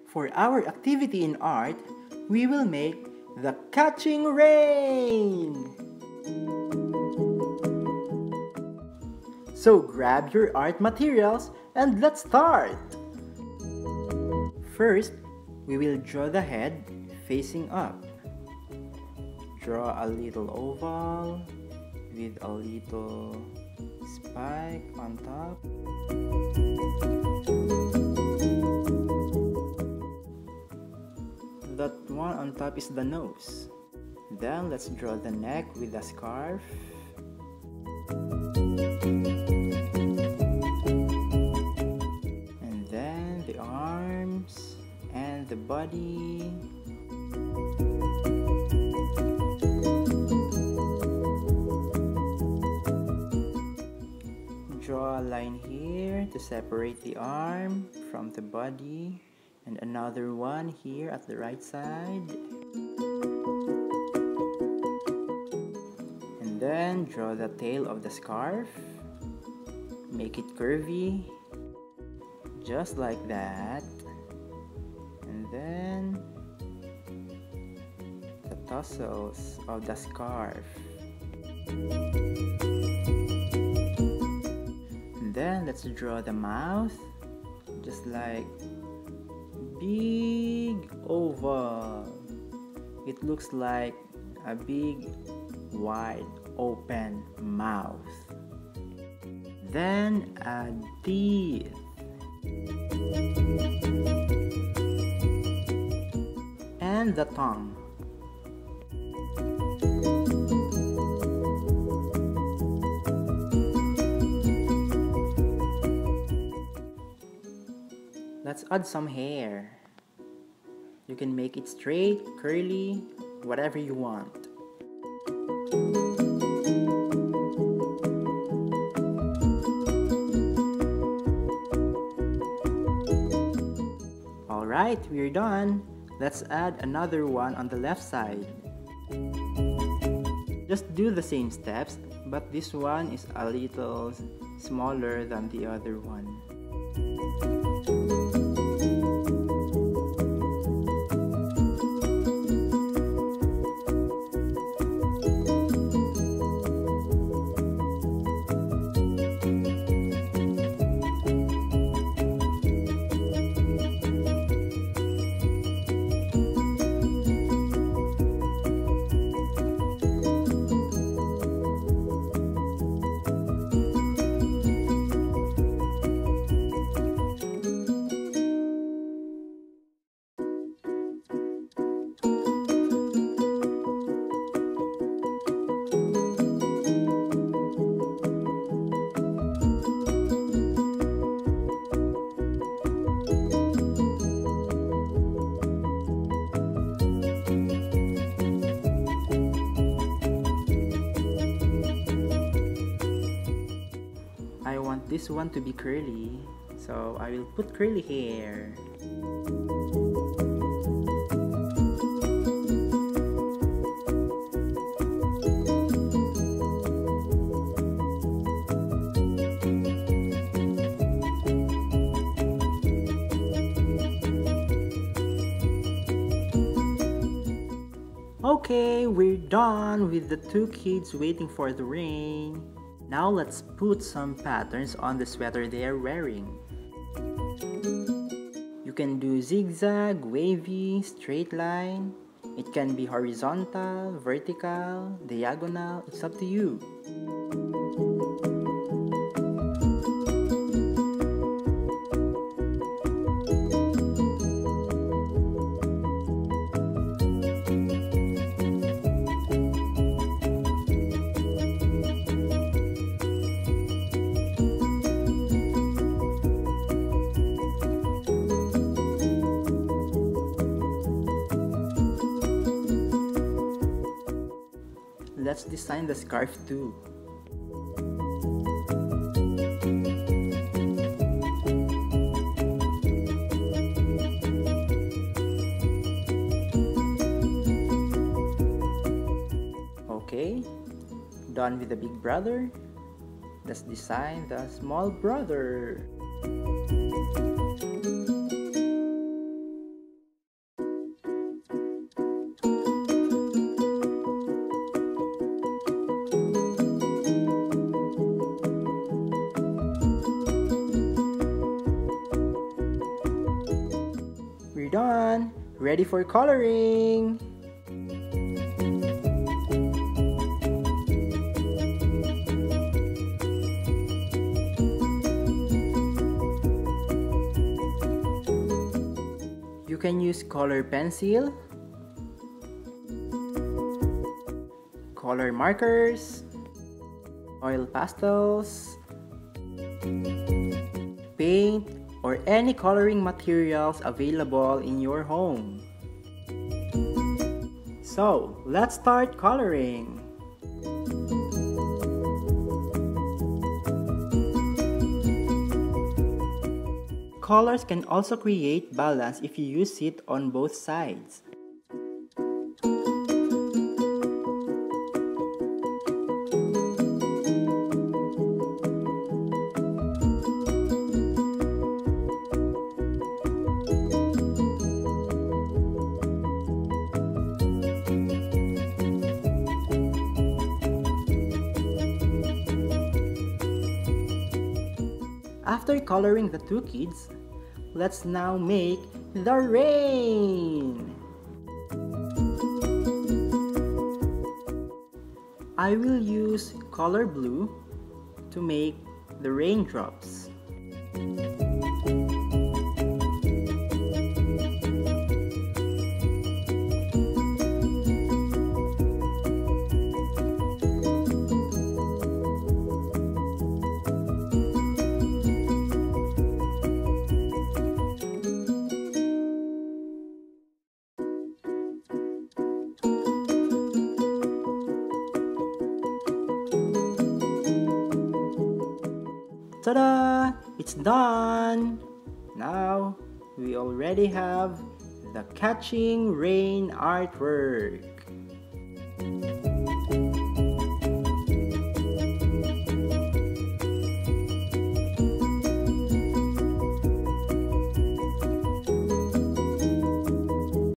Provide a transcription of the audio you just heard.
For our activity in art, we will make the catching rain! So grab your art materials and let's start! First, we will draw the head facing up. Draw a little oval with a little spike on top. That one on top is the nose. Then let's draw the neck with a scarf. And then the arms and the body. Draw a line here to separate the arm from the body, and another one here at the right side. And then draw the tail of the scarf. Make it curvy, just like that. And then the tassels of the scarf. And then let's draw the mouth, just like big oval. It looks like a big wide open mouth. Then add teeth. And the tongue. Let's add some hair. You can make it straight, curly, whatever you want. Alright, we're done. Let's add another one on the left side. Just do the same steps, but this one is a little smaller than the other one. I want this one to be curly, so I will put curly hair. Okay, we're done with the two kids waiting for the rain. Now let's put some patterns on the sweater they are wearing. You can do zigzag, wavy, straight line. It can be horizontal, vertical, diagonal. It's up to you. Let's design the scarf too. Okay, done with the big brother. Let's design the small brother. We're done! Ready for coloring! You can use color pencil, color markers, oil pastels, paint, or any coloring materials available in your home. So, let's start coloring! Colors can also create balance if you use it on both sides. After coloring the two kids, let's now make the rain! I will use color blue to make the raindrops. Ta-da! It's done! Now, we already have the catching rain artwork.